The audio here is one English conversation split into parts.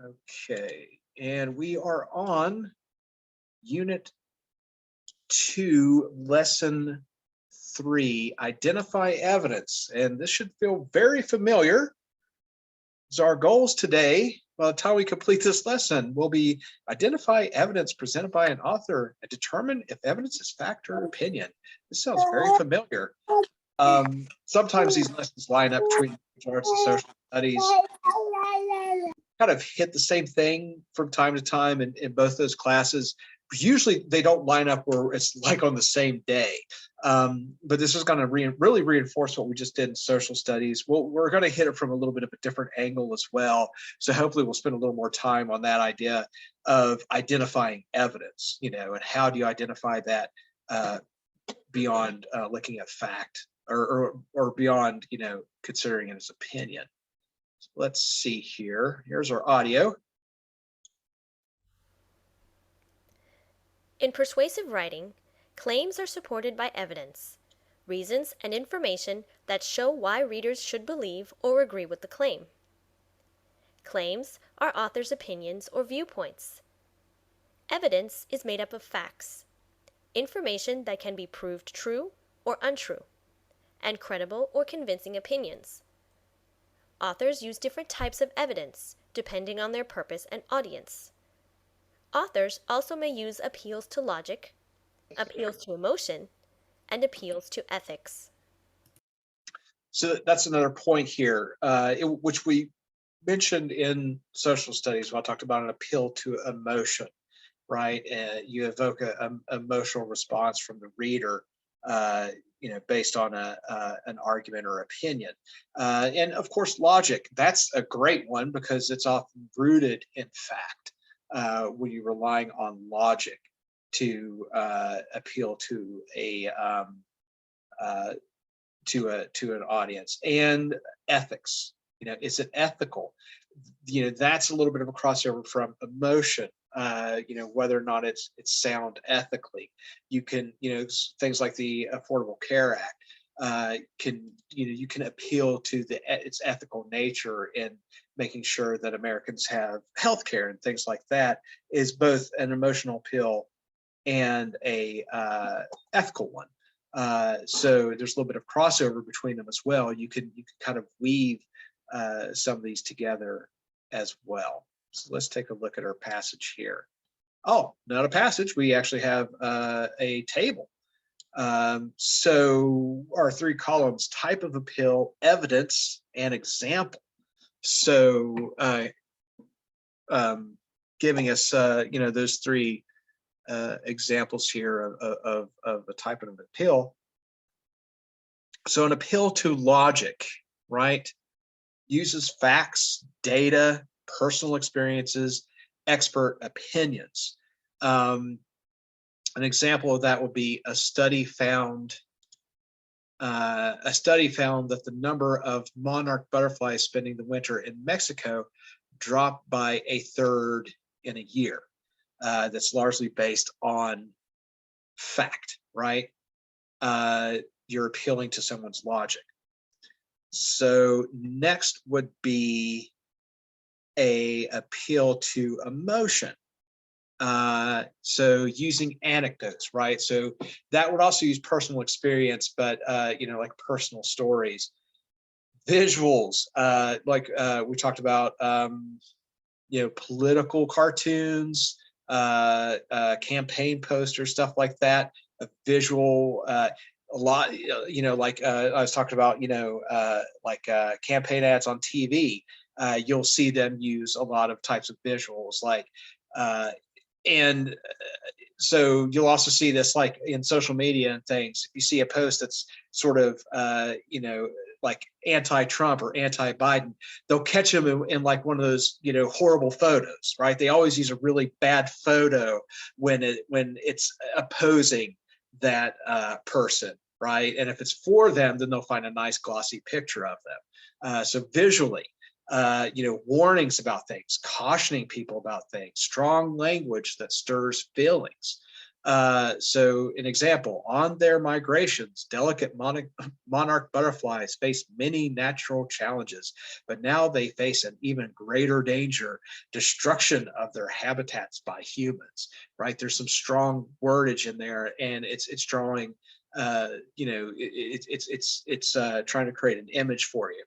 Okay, and we are on Unit 2, Lesson 3, Identify Evidence. And this should feel very familiar. So our goals today, by the time we complete this lesson, will be identify evidence presented by an author and determine if evidence is fact or opinion. This sounds very familiar. Sometimes these lessons line up between arts and social studies, kind of hit the same thing from time to time in both those classes. Usually they don't line up where it's like on the same day. But this is going to really reinforce what we just did in social studies. We're going to hit it from a little bit of a different angle as well. So hopefully we'll spend a little more time on that idea of identifying evidence, and how do you identify that beyond looking at fact or beyond, considering it as opinion. Let's see here. Here's our audio. In persuasive writing, claims are supported by evidence, reasons and information that show why readers should believe or agree with the claim. Claims are authors' opinions or viewpoints. Evidence is made up of facts, information that can be proved true or untrue, and credible or convincing opinions. Authors use different types of evidence depending on their purpose and audience. Authors also may use appeals to logic, appeals to emotion, and appeals to ethics. So that's another point here, which we mentioned in social studies when I talked about an appeal to emotion, right? You evoke an emotional response from the reader, based on an argument or opinion. And of course, logic, that's a great one because it's often rooted in fact when you're relying on logic to appeal to an audience. And ethics, is it ethical? That's a little bit of a crossover from emotion, whether or not it's sound ethically. You can, things like the Affordable Care Act you can appeal to its ethical nature in making sure that Americans have health care and things like that is both an emotional appeal and a ethical one. So there's a little bit of crossover between them as well. You can kind of weave some of these together as well. So let's take a look at our passage here. Oh, not a passage. We actually have a table. So our 3 columns: type of appeal, evidence, and example. So giving us those 3 examples here of a type of appeal. So an appeal to logic, right, uses facts, data, personal experiences, expert opinions. An example of that would be a study found that the number of monarch butterflies spending the winter in Mexico dropped by 1/3 in a year. That's largely based on fact, right? You're appealing to someone's logic. So next would be a appeal to emotion. So using anecdotes, right? So that would also use personal experience, but like personal stories. Visuals, like we talked about, political cartoons, campaign posters, stuff like that. A visual, a lot, like I was talking about, like campaign ads on TV. You'll see them use a lot of types of visuals, like and so you'll also see this like in social media and things. If you see a post that's sort of like anti-Trump or anti-Biden, they'll catch them in like one of those horrible photos, right? They always use a really bad photo when it's opposing that person, right? And if it's for them, then they'll find a nice glossy picture of them. So visually, warnings about things, cautioning people about things, strong language that stirs feelings. So an example, on their migrations, delicate monarch butterflies face many natural challenges, but now they face an even greater danger, destruction of their habitats by humans, right? There's some strong wordage in there, and it's drawing, it's trying to create an image for you.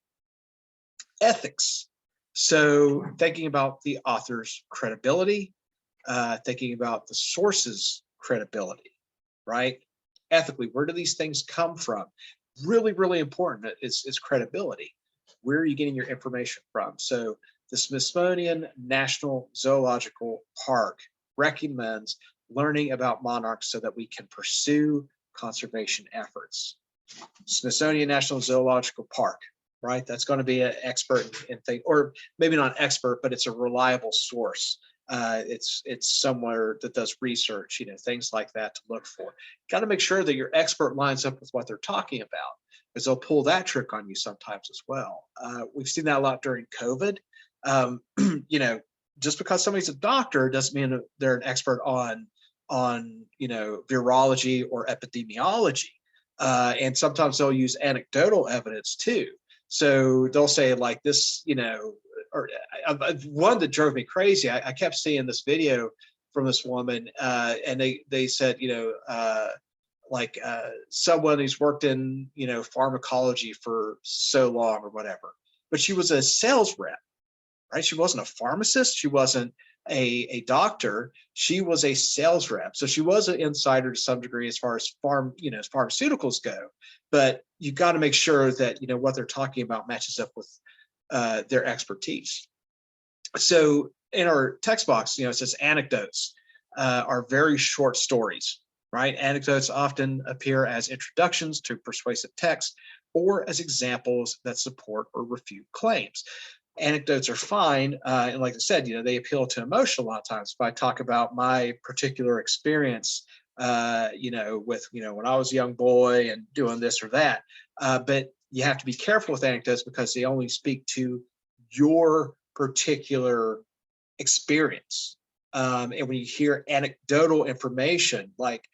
Ethics. So thinking about the author's credibility, thinking about the source's credibility, right? Ethically, where do these things come from? Really, really important is credibility. Where are you getting your information from? So the Smithsonian National Zoological Park recommends learning about monarchs so that we can pursue conservation efforts. Smithsonian National Zoological Park, right? That's going to be an expert in things, or maybe not an expert, but it's a reliable source. It's somewhere that does research, things like that to look for. Got to make sure that your expert lines up with what they're talking about, because they'll pull that trick on you sometimes as well. We've seen that a lot during COVID. Just because somebody's a doctor doesn't mean they're an expert on virology or epidemiology. And sometimes they'll use anecdotal evidence too. So they'll say like this, or one that drove me crazy. I kept seeing this video from this woman, and they said, someone who's worked in, pharmacology for so long or whatever, but she was a sales rep, right? She wasn't a pharmacist. She wasn't a doctor. She was a sales rep. So she was an insider to some degree as far as as pharmaceuticals go, but you got to make sure that, what they're talking about matches up with their expertise. So in our text box, it says anecdotes are very short stories, right? Anecdotes often appear as introductions to persuasive text or as examples that support or refute claims. Anecdotes are fine, and like I said, they appeal to emotion a lot of times. If I talk about my particular experience, with when I was a young boy and doing this or that, but you have to be careful with anecdotes because they only speak to your particular experience. And when you hear anecdotal information, like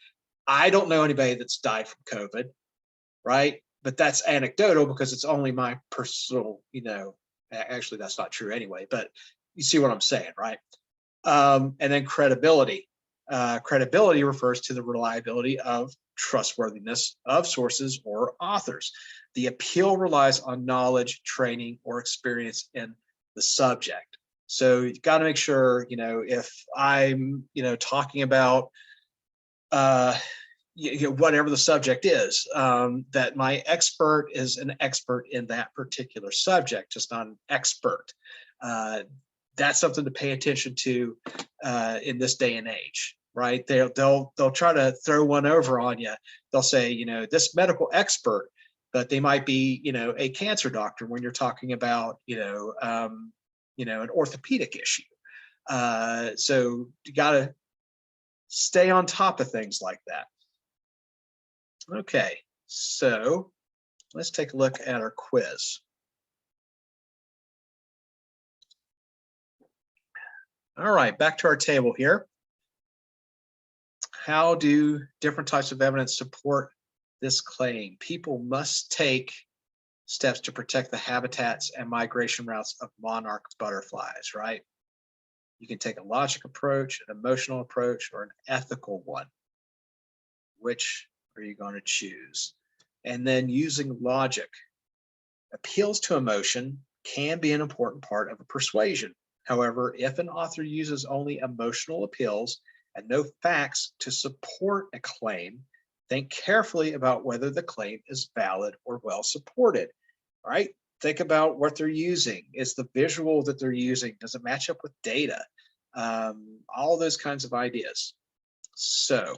I don't know anybody that's died from COVID, right? But that's anecdotal because it's only my personal, actually that's not true anyway, but you see what I'm saying, right? And then credibility. Credibility refers to the reliability of trustworthiness of sources or authors. The appeal relies on knowledge, training, or experience in the subject. So you've got to make sure, if I'm, talking about, whatever the subject is, that my expert is an expert in that particular subject, just not an expert. That's something to pay attention to in this day and age, right? They'll try to throw one over on you. They'll say, this medical expert, but they might be, a cancer doctor when you're talking about, an orthopedic issue. So you got to stay on top of things like that. Okay, so let's take a look at our quiz. All right, back to our table here. How do different types of evidence support this claim? People must take steps to protect the habitats and migration routes of monarch butterflies, right? You can take a logic approach, an emotional approach, or an ethical one. Which are you going to choose? And then using logic. Appeals to emotion can be an important part of a persuasion. However, if an author uses only emotional appeals and no facts to support a claim, think carefully about whether the claim is valid or well supported, right? Think about what they're using. Is the visual that they're using, does it match up with data? All those kinds of ideas. So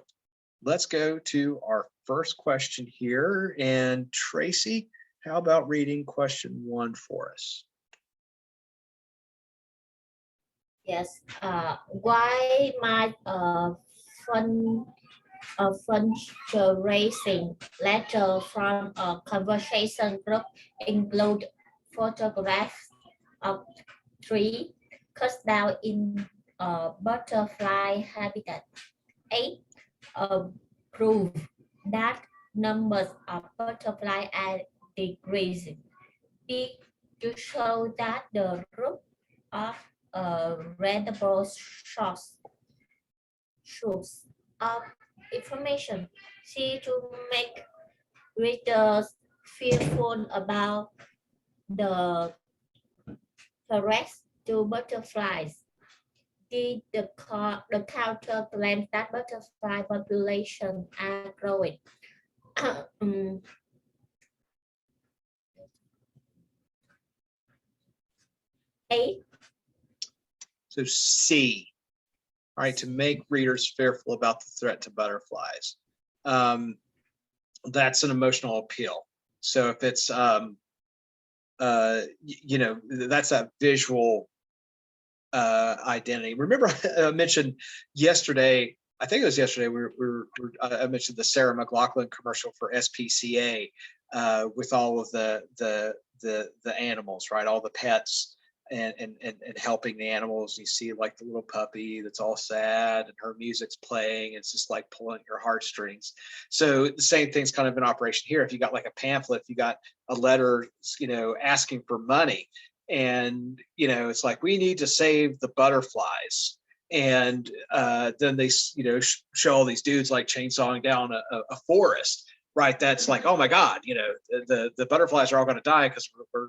let's go to our first question here. And Tracy, how about reading question 1 for us? Yes. Why might fundraising letter from a conversation group include photographs of tree cut down in butterfly habitat? A. prove that numbers of butterflies are decreasing. B, to show that the group of readable source of information. C, to make readers fearful about the threat to butterflies. D, the counter claims that butterfly population are growing. Um, A, So C, all right, to make readers fearful about the threat to butterflies. That's an emotional appeal. So if it's, you know, that's a visual identity. Remember, I mentioned yesterday, I think it was yesterday, I mentioned the Sarah McLachlan commercial for SPCA with all of the animals, right? All the pets and helping the animals. You see like the little puppy that's all sad and her music's playing. It's just like pulling at your heartstrings. So the same thing's kind of in operation here. If you got like a pamphlet, if you got a letter, you know, asking for money, and you know it's like, we need to save the butterflies, and then they, you know, show all these dudes like chainsawing down a forest, right? That's like, oh my god, you know, the butterflies are all going to die because we're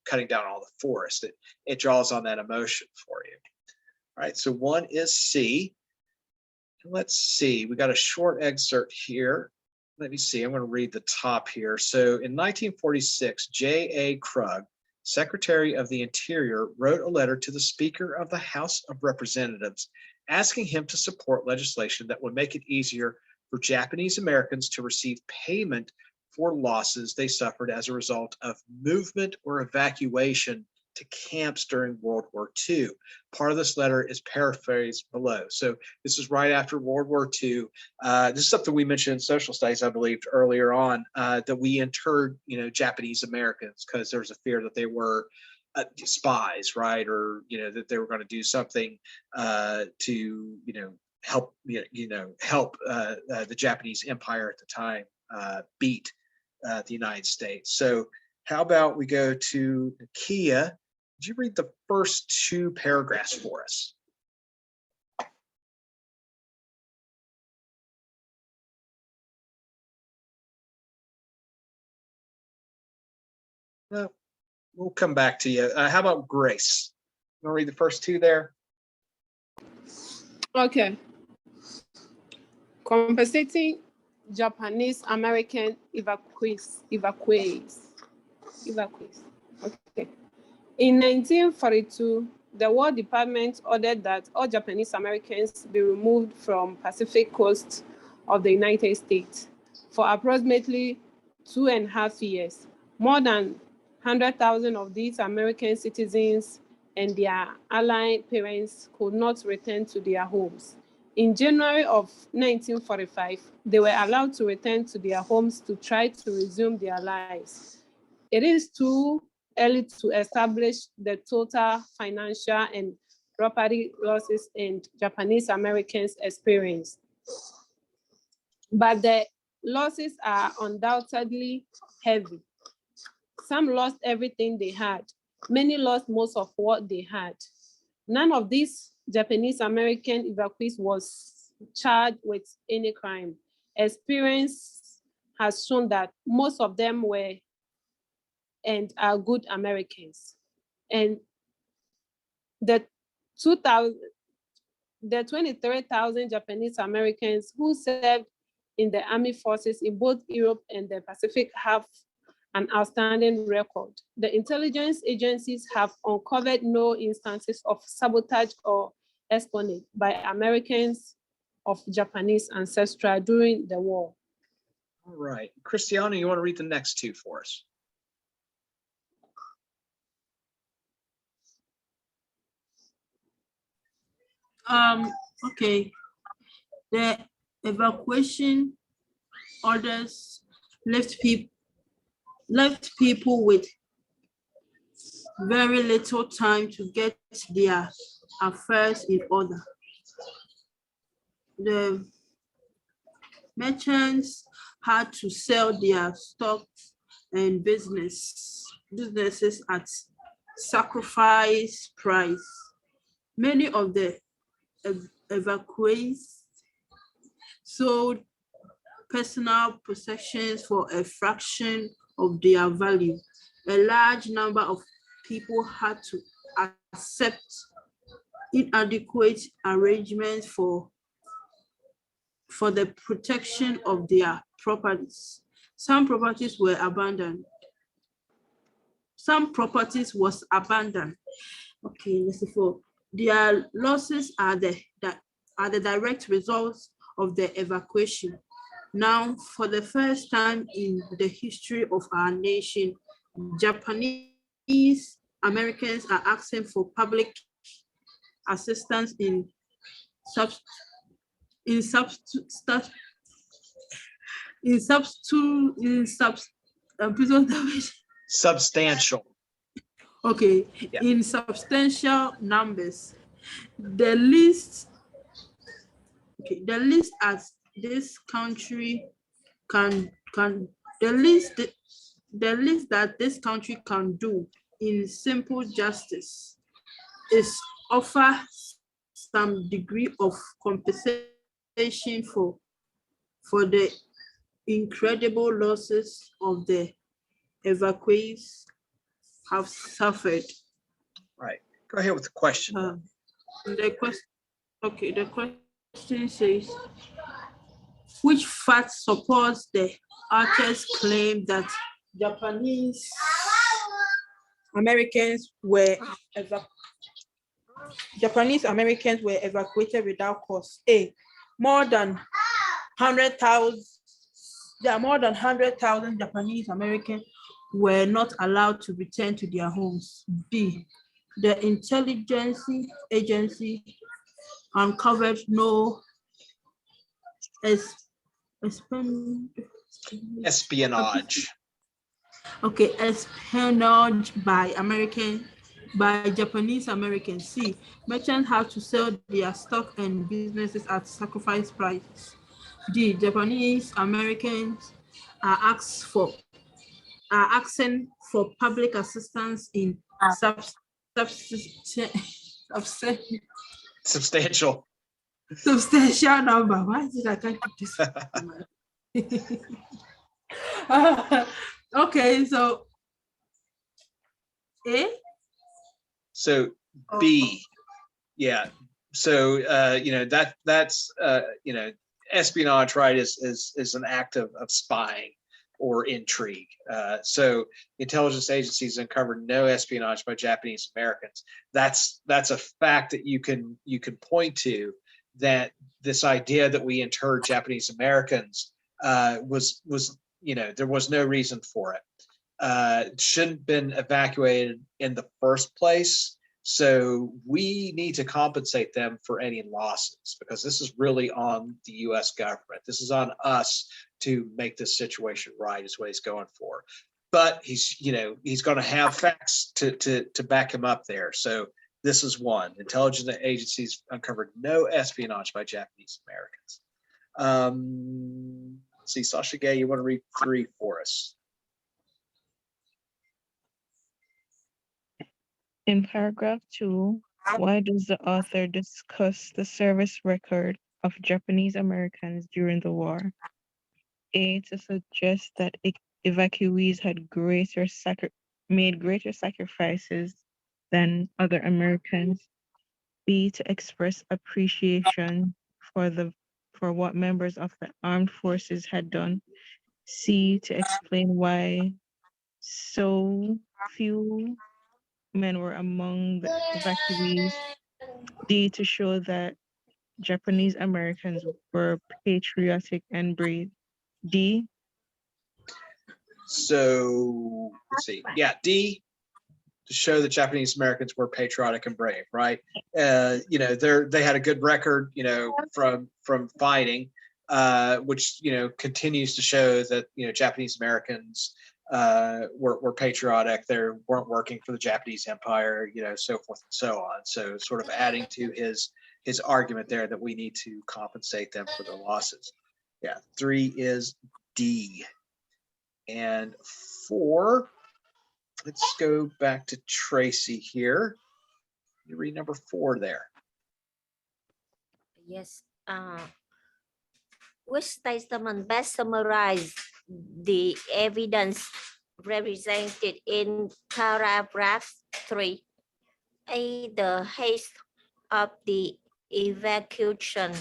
cutting down all the forest. It draws on that emotion for you. All right, so one is C. Let's see, we got a short excerpt here. Let me see, I'm going to read the top here. So in 1946, J.A. Krug, Secretary of the Interior, wrote a letter to the Speaker of the House of Representatives asking him to support legislation that would make it easier for Japanese Americans to receive payment for losses they suffered as a result of movement or evacuation to camps during World War II. Part of this letter is paraphrased below. So this is right after World War II. This is something we mentioned in social studies, I believe, earlier on, that we interred, you know, Japanese Americans because there was a fear that they were spies, right? Or, you know, that they were going to do something to, you know, help the Japanese Empire at the time beat the United States. So how about we go to Nakia? Would you read the first two paragraphs for us? No, we'll come back to you. How about Grace? You want to read the first two there? Okay. Compensating Japanese American evacuees. Okay. In 1942, the War Department ordered that all Japanese Americans be removed from Pacific coast of the United States for approximately 2.5 years. More than 100,000 of these American citizens and their allied parents could not return to their homes. In January of 1945, they were allowed to return to their homes to try to resume their lives. It is too early to establish the total financial and property losses and Japanese Americans experienced, but the losses are undoubtedly heavy. Some lost everything they had. Many lost most of what they had. None of these Japanese American evacuees was charged with any crime. Experience has shown that most of them were and are good Americans. And the 23,000 Japanese Americans who served in the army forces in both Europe and the Pacific have an outstanding record. The intelligence agencies have uncovered no instances of sabotage or espionage by Americans of Japanese ancestry during the war. All right, Christiana, you want to read the next two for us? Okay. The evacuation orders left people with very little time to get their affairs in order. The merchants had to sell their stocks and businesses at sacrifice price. Many of the evacuees sold personal possessions for a fraction of their value. A large number of people had to accept inadequate arrangements for the protection of their properties. Some properties were abandoned. Some properties was abandoned. Okay, let's see. For their losses are the direct results of the evacuation. Now, for the first time in the history of our nation, Japanese Americans are asking for public assistance in Substantial. okay, Yeah. in substantial numbers. The least as this country can the least that this country can do in simple justice is offer some degree of compensation for the incredible losses of the evacuees have suffered. Right. Go ahead with the question. The question says, which fact supports the author's claim that Japanese Americans were evacuated without cause? A, more than 100,000. There are more than 100,000 Japanese Americans were not allowed to return to their homes. B, the intelligence agency uncovered no Espionage. Okay, espionage by Japanese Americans. C, merchants have to sell their stock and businesses at sacrifice prices. D, Japanese Americans are asking for public assistance in Substantial. substantial number. Why did I can't keep this? Okay, so A. So B, yeah. So that's espionage, right? Is an act of spying or intrigue. So intelligence agencies uncovered no espionage by Japanese Americans. That's a fact that you can point to, that this idea that we interred Japanese Americans was there was no reason for it. Shouldn't have been evacuated in the first place. So we need to compensate them for any losses, because this is really on the U.S. government. This is on us to make this situation right, is what he's going for. But he's going to have facts to back him up there. So this is one. Intelligence agencies uncovered no espionage by Japanese Americans. Let's see, Sasha Gay, you want to read 3 for us? In paragraph 2, why does the author discuss the service record of Japanese Americans during the war? A, to suggest that evacuees had made greater sacrifices than other Americans. B, to express appreciation for what members of the armed forces had done. C, to explain why so few men were among the evacuees. D, to show that Japanese Americans were patriotic and brave. D. So let's see. Yeah, D, to show that Japanese Americans were patriotic and brave, right? They had a good record, from fighting, which continues to show that Japanese Americans were patriotic. They weren't working for the Japanese Empire, so forth and so on. So sort of adding to his argument there that we need to compensate them for their losses. Yeah, 3 is D. And 4, let's go back to Tracy here. You read number 4 there. Yes. Which statement best summarize the evidence represented in paragraph 3? A. The haste of the evacuation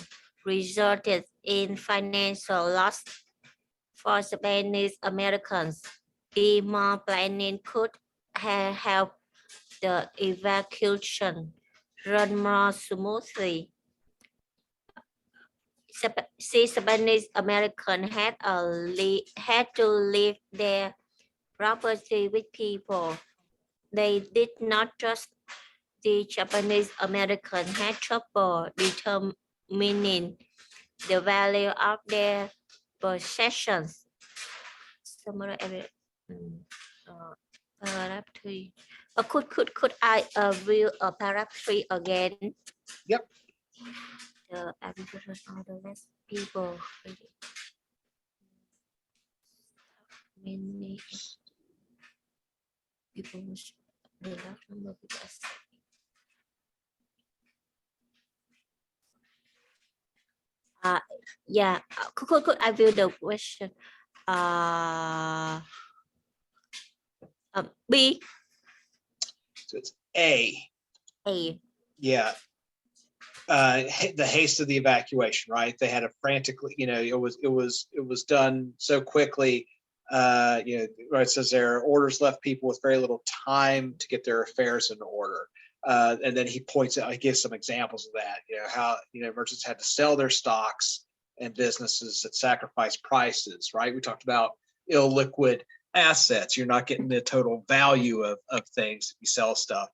resulted in financial loss for Japanese Americans. B. More planning could have helped the evacuation run more smoothly. Japanese Americans had to leave their property with people. They did not trust the Japanese American had trouble determining the value of their possessions. Paragraph 3. Could I view paragraph 3 again? Yep. The agricultural orderless people. Many people the large number of people. Yeah, could I view the question? B. So it's A. A. Yeah. The haste of the evacuation, right? They had a frantically, it was done so quickly. Right, it says there, orders left people with very little time to get their affairs in order. And then he points out, he gives some examples of that, how, merchants had to sell their stocks and businesses that sacrifice prices, right? We talked about illiquid assets. You're not getting the total value of things if you sell stuff.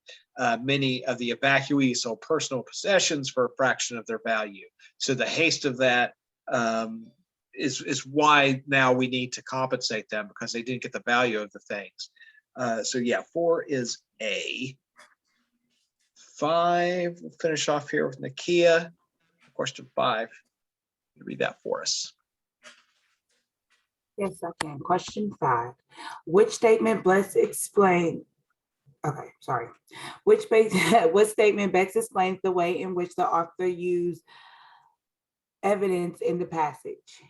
Many of the evacuees sold personal possessions for a fraction of their value. So the haste of that is why now we need to compensate them, because they didn't get the value of the things. So yeah, 4 is A. 5, we'll finish off here with Nakia. Question 5, read that for us. Yes, I can. Question 5. Which statement best explain? Okay, sorry. What statement best explains the way in which the author used evidence in the passage?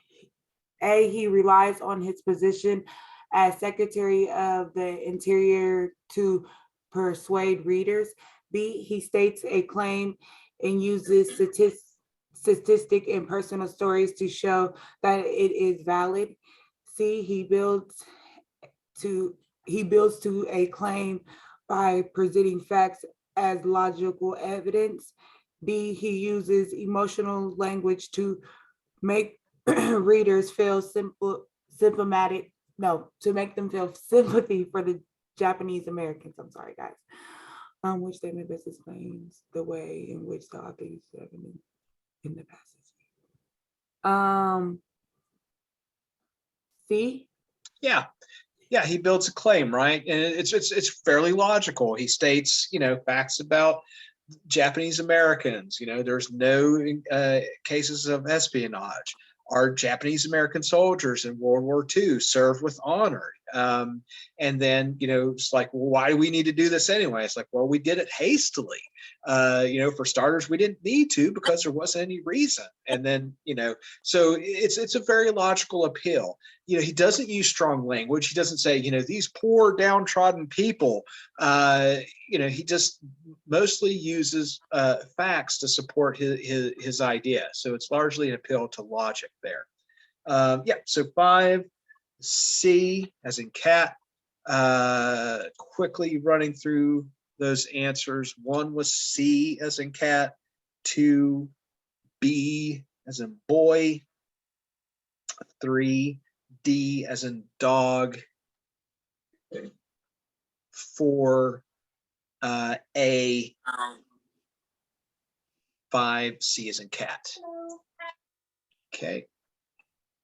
A. He relies on his position as Secretary of the Interior to persuade readers. B. He states a claim and uses statistic and personal stories to show that it is valid. C. He builds to a claim by presenting facts as logical evidence. B. He uses emotional language to make readers feel to make them feel sympathy for the Japanese Americans. I'm sorry, guys. Which statement best explains the way in which the author uses evidence in the passage? C? Yeah, he builds a claim, right? And it's fairly logical. He states, facts about Japanese Americans. There's no cases of espionage. Our Japanese American soldiers in World War II served with honor. And then, it's like, well, why do we need to do this anyway? It's like, well, we did it hastily. For starters, we didn't need to because there wasn't any reason. And then, so it's a very logical appeal. He doesn't use strong language. He doesn't say, these poor downtrodden people. He just mostly uses facts to support his idea. So it's largely an appeal to logic there. So 5, C as in cat. Quickly running through those answers. 1 was C as in cat. 2, B as in boy. 3, D as in dog. 4, A. 5, C as in cat. Okay.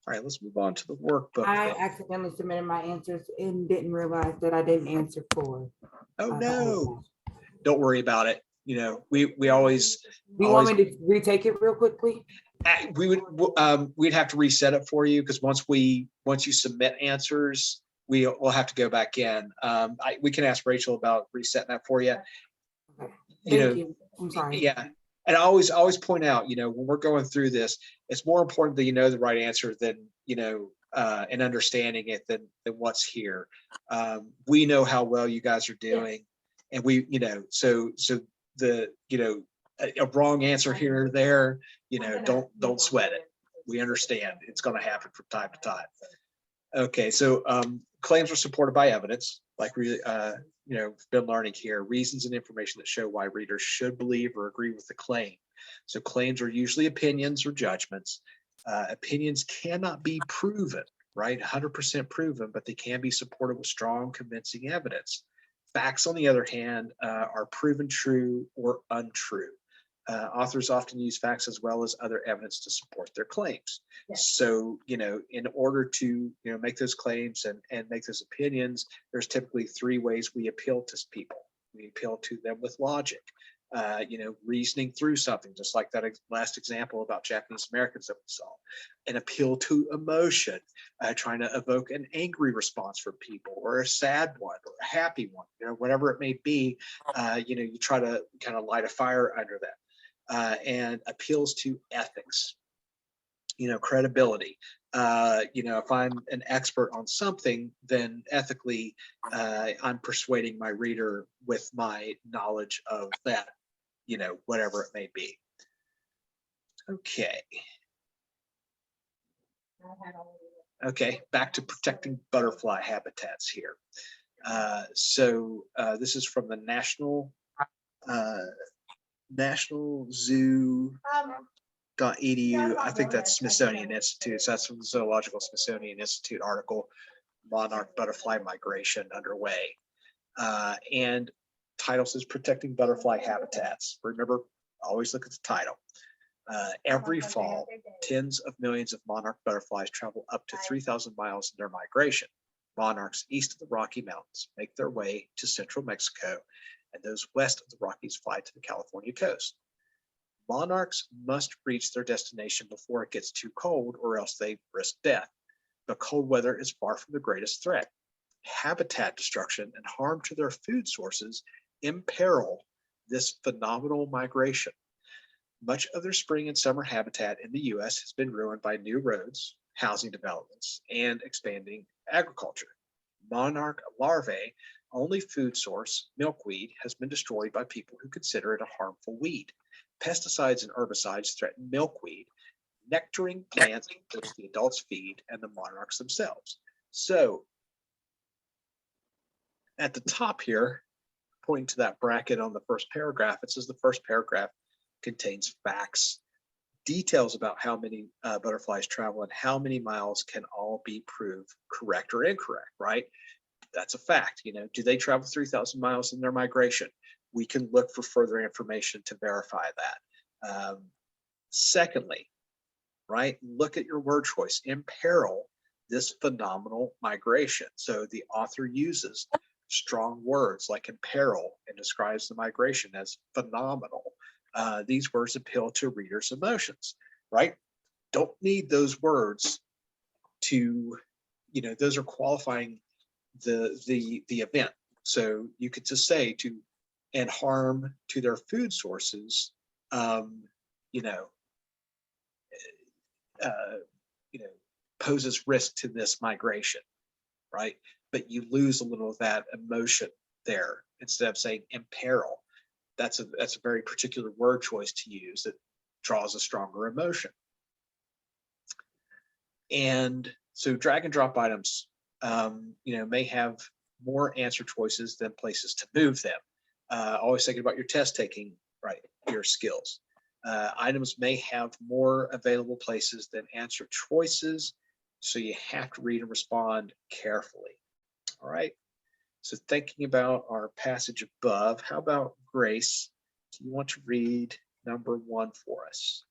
All right, let's move on to the workbook. I accidentally submitted my answers and didn't realize that I didn't answer 4. Oh no. Don't worry about it. we always, Do you want me to retake it real quickly? we'd have to reset it for you, because once you submit answers, we'll have to go back in. We can ask Rachel about resetting that for you. Okay. Thank you. I'm sorry. Yeah. And I always point out, when we're going through this, it's more important that you know the right answer than, and understanding it than what's here. We know how well you guys are doing, and we, so the, a wrong answer here or there, don't sweat it. We understand it's going to happen from time to time. Okay, so claims are supported by evidence, like we been learning here, reasons and information that show why readers should believe or agree with the claim. So claims are usually opinions or judgments. Opinions cannot be proven, right? 100% proven, but they can be supported with strong, convincing evidence. Facts, on the other hand, are proven true or untrue. Authors often use facts as well as other evidence to support their claims. So, in order to, make those claims and make those opinions, there's typically three ways we appeal to people. We appeal to them with logic, reasoning through something, just like that last example about Japanese Americans that we saw. An appeal to emotion, trying to evoke an angry response from people, or a sad one, or a happy one, whatever it may be. You try to kind of light a fire under that. And appeals to ethics, credibility. If I'm an expert on something, then ethically, I'm persuading my reader with my knowledge of that, whatever it may be. Okay, back to protecting butterfly habitats here. So this is from the National Zoo .edu. I think that's Smithsonian Institute. So that's from the Zoological Smithsonian Institute article, Monarch Butterfly Migration Underway. And title says Protecting Butterfly Habitats. Remember, always look at the title. Every fall, tens of millions of monarch butterflies travel up to 3,000 miles in their migration. Monarchs east of the Rocky Mountains make their way to central Mexico, and those west of the Rockies fly to the California coast. Monarchs must reach their destination before it gets too cold, or else they risk death. But cold weather is far from the greatest threat. Habitat destruction and harm to their food sources imperil this phenomenal migration. Much of their spring and summer habitat in the U.S. has been ruined by new roads, housing developments, and expanding agriculture. Monarch larvae, only food source, milkweed, has been destroyed by people who consider it a harmful weed. Pesticides and herbicides threaten milkweed, nectaring plants which the adults feed, and the monarchs themselves. So at the top here, pointing to that bracket on the first paragraph, it says the first paragraph contains facts, details about how many butterflies travel and how many miles can all be proved correct or incorrect, right? That's a fact. Do they travel 3,000 miles in their migration? We can look for further information to verify that. Secondly, right, look at your word choice. Imperil this phenomenal migration. So the author uses strong words like imperil and describes the migration as phenomenal. These words appeal to readers' emotions, right? Don't need those words to, those are qualifying the event. So you could just say to, and harm to their food sources, poses risk to this migration, right? But you lose a little of that emotion there instead of saying imperil. That's a very particular word choice to use that draws a stronger emotion. And so drag and drop items, may have more answer choices than places to move them. Always thinking about your test taking, right, your skills. Items may have more available places than answer choices, so you have to read and respond carefully. All right. So thinking about our passage above, how about Grace? Do you want to read number 1 for us?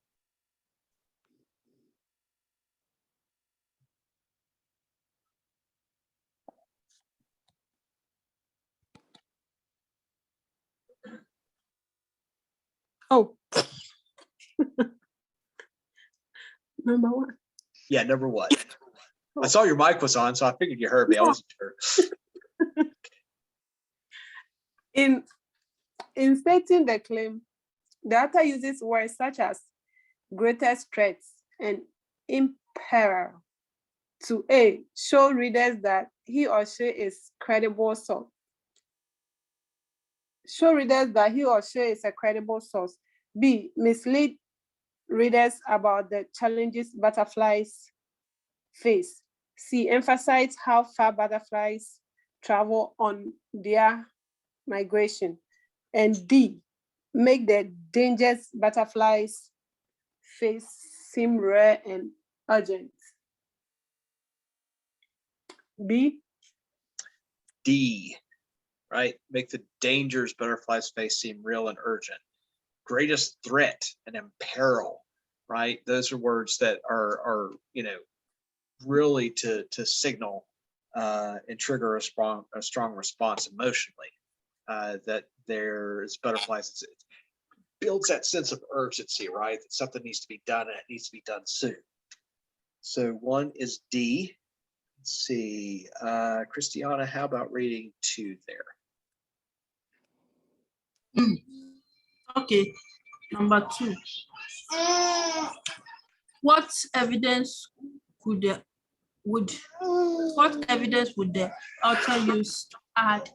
Oh. Number one. Yeah, number one. I saw your mic was on, so I figured you heard me. I wasn't sure. In stating the claim, the author uses words such as greatest threats and imperil to A, show readers that he or she is credible source. Show readers that he or she is a credible source. B, mislead readers about the challenges butterflies face. C, emphasize how far butterflies travel on their migration. And D, make the dangers butterflies face seem rare and urgent. B. D, right? Make the dangers butterflies face seem real and urgent. Greatest threat and imperil, right? Those are words that are really to signal and trigger a strong response emotionally. That there's butterflies. It builds that sense of urgency, right? That something needs to be done and it needs to be done soon. So one is D. Let's see, Christiana, how about reading 2 there? Okay, number 2. What evidence would the author use to add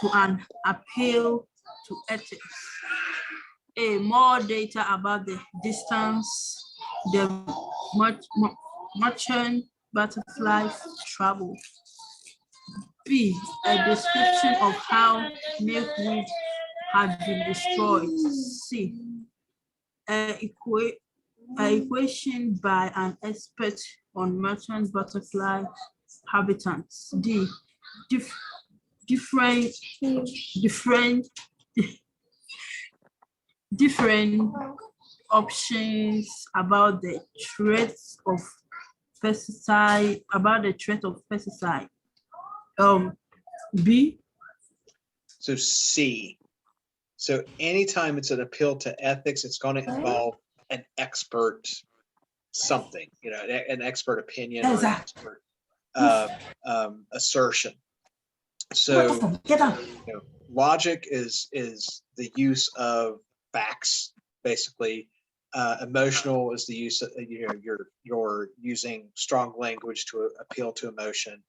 to an appeal to ethics? A, more data about the distance the merchant butterflies travel. B, a description of how milkweed had been destroyed. C, an equation by an expert on merchant butterfly habitats. D, different options about the threats of pesticide, B. So C. So anytime it's an appeal to ethics, it's going to involve an expert something, an expert opinion or an expert assertion. So logic is the use of facts, basically. Emotional is the use of, you're using strong language to appeal to emotion.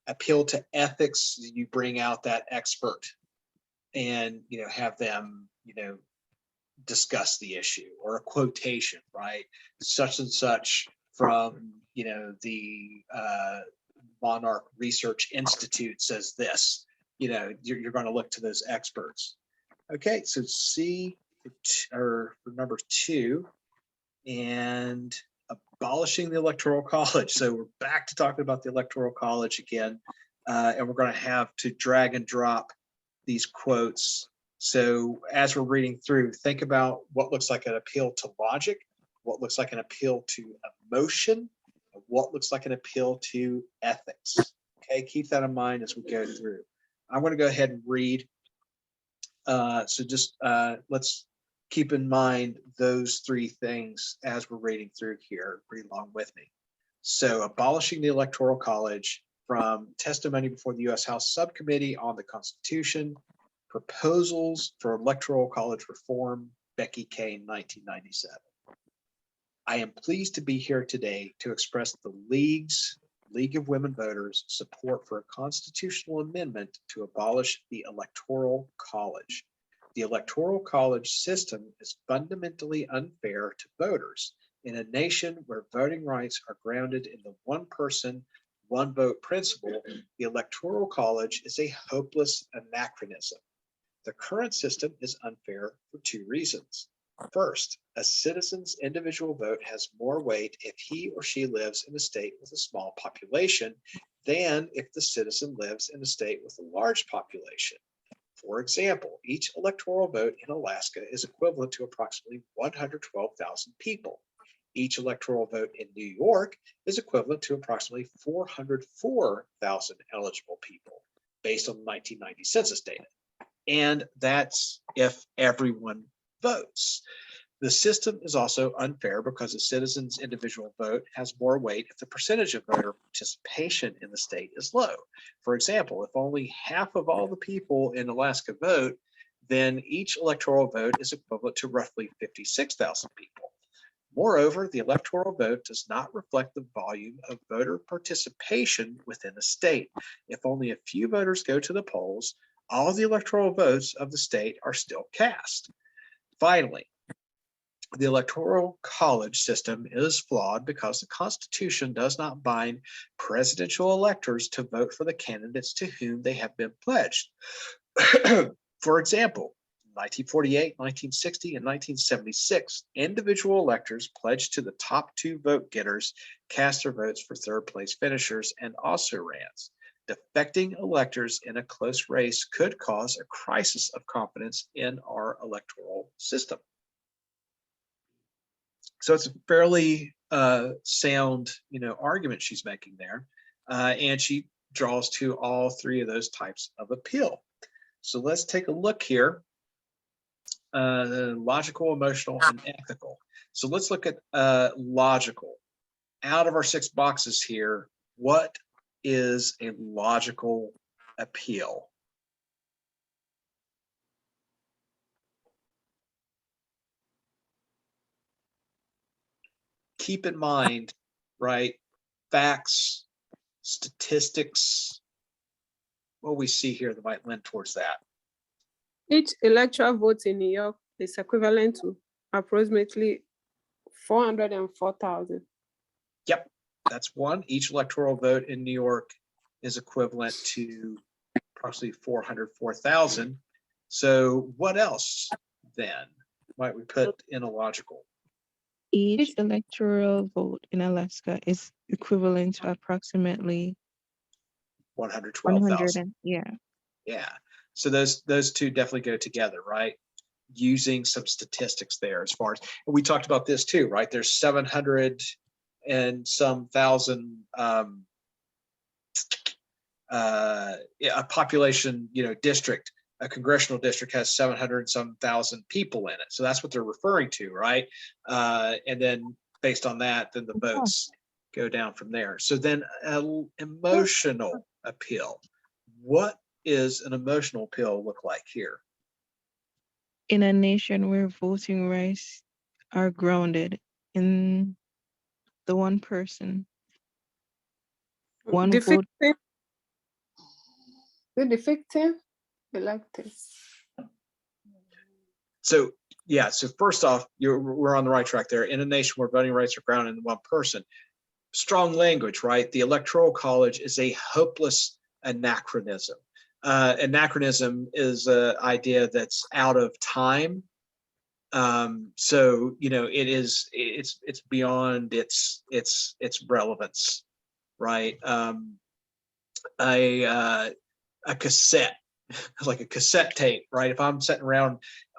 Appeal to ethics, you bring out that expert and have them discuss the issue, or a quotation, right? Such and such from the Monarch Research Institute says this. You're going to look to those experts. Okay, so C for number 2, and abolishing the Electoral College. So we're back to talking about the Electoral College again, and we're going to have to drag and drop these quotes. So as we're reading through, think about what looks like an appeal to logic, what looks like an appeal to emotion, and what looks like an appeal to ethics. Okay, keep that in mind as we go through. I'm going to go ahead and read. So just let's keep in mind those 3 things as we're reading through here. Read along with me. So abolishing the Electoral College, from testimony before the U.S. House Subcommittee on the Constitution, Proposals for Electoral College Reform, Becky Kane, 1997. I am pleased to be here today to express the League of Women Voters' support for a constitutional amendment to abolish the Electoral College. The Electoral College system is fundamentally unfair to voters. In a nation where voting rights are grounded in the one person, one vote principle, the Electoral College is a hopeless anachronism. The current system is unfair for 2 reasons. First, a citizen's individual vote has more weight if he or she lives in a state with a small population than if the citizen lives in a state with a large population. For example, each electoral vote in Alaska is equivalent to approximately 112,000 people. Each electoral vote in New York is equivalent to approximately 404,000 eligible people, based on the 1990 census data. And that's if everyone votes. The system is also unfair because a citizen's individual vote has more weight if the percentage of voter participation in the state is low. For example, if only half of all the people in Alaska vote, then each electoral vote is equivalent to roughly 56,000 people. Moreover, the electoral vote does not reflect the volume of voter participation within the state. If only a few voters go to the polls, all the electoral votes of the state are still cast. Finally, the Electoral College system is flawed because the Constitution does not bind presidential electors to vote for the candidates to whom they have been pledged. For example, 1948, 1960, and 1976, individual electors pledged to the top 2 vote getters cast their votes for third place finishers and also rans. Defecting electors in a close race could cause a crisis of confidence in our electoral system. So it's a fairly sound, argument she's making there, and she draws to all 3 of those types of appeal. So let's take a look here. Logical, emotional, and ethical. So let's look at logical. Out of our 6 boxes here, what is a logical appeal? Keep in mind, right, facts, statistics, what we see here that might lend towards that. Each electoral vote in New York is equivalent to approximately 404,000. Yep, that's one. Each electoral vote in New York is equivalent to approximately 404,000. So what else then might we put in a logical? Each electoral vote in Alaska is equivalent to approximately 112,000. Yeah. Yeah. So those 2 definitely go together, right? Using some statistics there as far as, and we talked about this too, right? There's 700 and some thousand a population, district. A congressional district has 700 and some thousand people in it. So that's what they're referring to, right? And then based on that, then the votes go down from there. So then emotional appeal. What is an emotional appeal look like here? In a nation where voting rights are grounded in the one person, one vote. The defective electors. So yeah, so first off, we're on the right track there. In a nation where voting rights are grounded in one person. Strong language, right? The Electoral College is a hopeless anachronism. Anachronism is an idea that's out of time. So it's beyond its relevance, right? A cassette, like a cassette tape, right? If I'm sitting around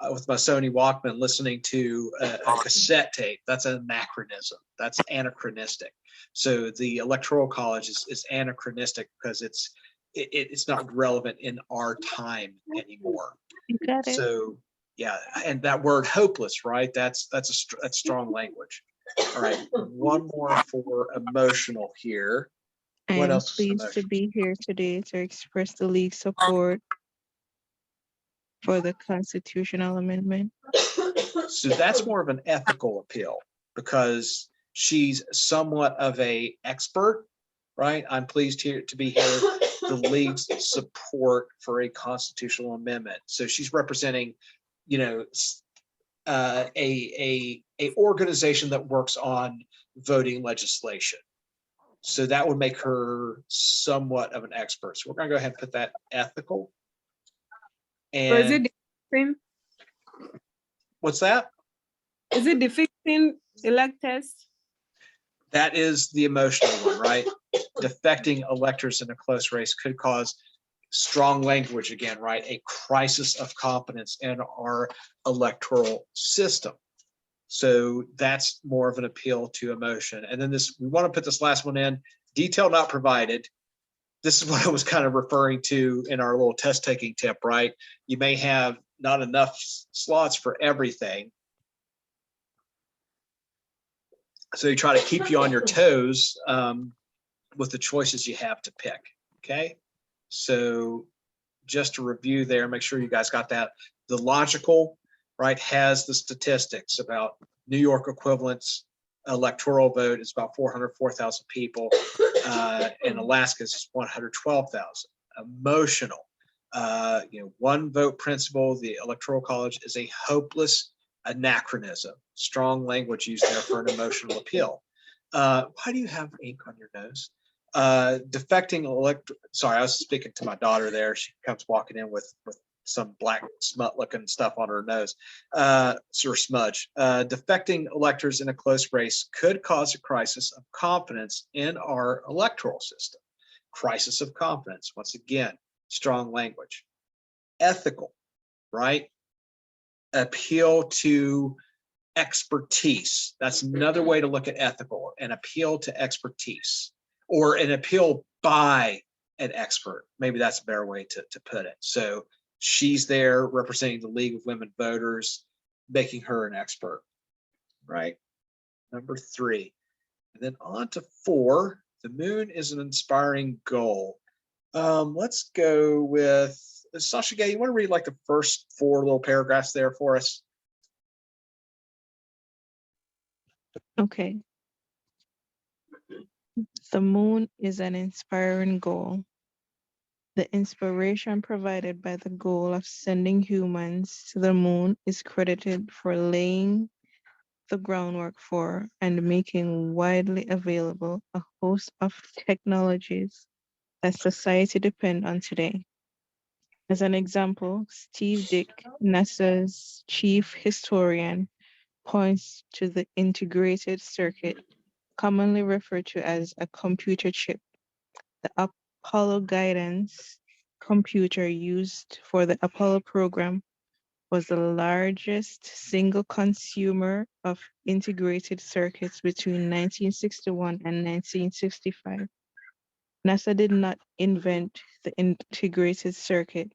with my Sony Walkman listening to a cassette tape, that's an anachronism. That's anachronistic. So the Electoral College is anachronistic because it's not relevant in our time anymore. You got it. So yeah, and that word hopeless, right? That's strong language. All right, one more for emotional here. I What am else is pleased to be here today to express the League's support for the constitutional amendment. So that's more of an ethical appeal because she's somewhat of a expert, right? I'm pleased to be here. The League's support for a constitutional amendment. So she's representing, a organization that works on voting legislation. So that would make her somewhat of an expert. So we're going to go ahead and put that ethical. And is it defecting? What's that? Is it defecting electors? That is the emotional one, right? Defecting electors in a close race could cause strong language again, right? A crisis of confidence in our electoral system. So that's more of an appeal to emotion. And then we want to put this last one in, detail not provided. This is what I was kind of referring to in our little test taking tip, right? You may have not enough slots for everything. So they try to keep you on your toes with the choices you have to pick. Okay. So just to review there, make sure you guys got that. The logical, right, has the statistics about New York equivalents. Electoral vote is about 404,000 people, and Alaska is 112,000. Emotional, one vote principle, the Electoral College is a hopeless anachronism. Strong language used there for an emotional appeal. Why do you have ink on your nose? Defecting sorry, I was speaking to my daughter there. She comes walking in with some black smut looking stuff on her nose, or smudge. Defecting electors in a close race could cause a crisis of confidence in our electoral system. Crisis of confidence, once again, strong language. Ethical, right? Appeal to expertise. That's another way to look at ethical, an appeal to expertise, or an appeal by an expert. Maybe that's a better way to put it. So she's there representing the League of Women Voters, making her an expert, right? Number 3. And then on to 4, the moon is an inspiring goal. Let's go with Sasha Gay. You want to read like the first 4 little paragraphs there for us? Okay. The moon is an inspiring goal. The inspiration provided by the goal of sending humans to the moon is credited for laying the groundwork for and making widely available a host of technologies that society depends on today. As an example, Steve Dick, NASA's chief historian, points to the integrated circuit, commonly referred to as a computer chip. The Apollo guidance computer used for the Apollo program was the largest single consumer of integrated circuits between 1961 and 1965. NASA did not invent the integrated circuit,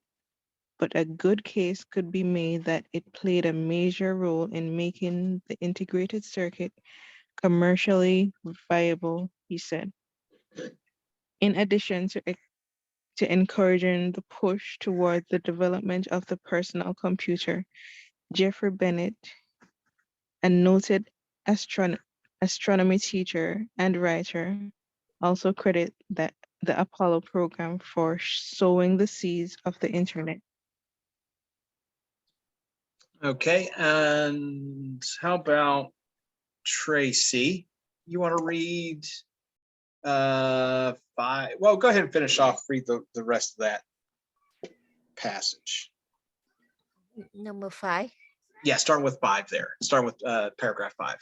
but a good case could be made that it played a major role in making the integrated circuit commercially viable, he said. In addition to encouraging the push toward the development of the personal computer, Jeffrey Bennett, a noted astronomy teacher and writer, also credit that the Apollo program for sowing the seeds of the internet. Okay, and how about Tracy? You want to read 5? Well, go ahead and finish off, read the rest of that passage. Number 5. Yeah, starting with 5 there. Starting with paragraph 5.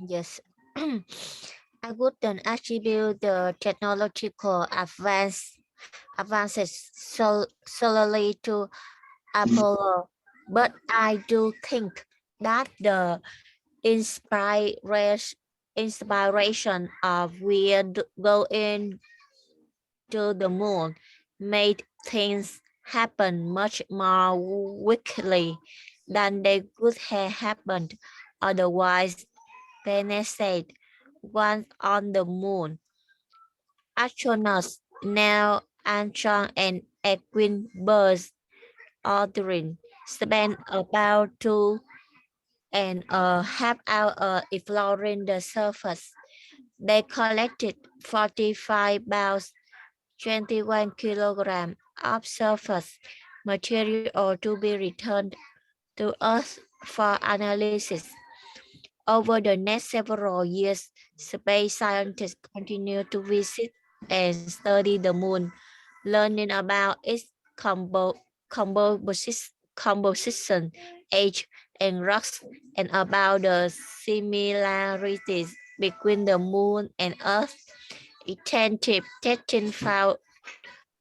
Yes. I wouldn't attribute the technological advances solely to Apollo, but I do think that the inspiration of going to the moon made things happen much more quickly than they would have happened otherwise. Bennett said, once on the moon, astronauts Neil Armstrong and Edwin Buzz Aldrin spent about 2.5 hours exploring the surface. They collected 45 pounds, 21 kilograms of surface material to be returned to Earth for analysis. Over the next several years, space scientists continue to visit and study the moon, learning about its composition, age, and rocks, and about the similarities between the moon and Earth. Intensive testing found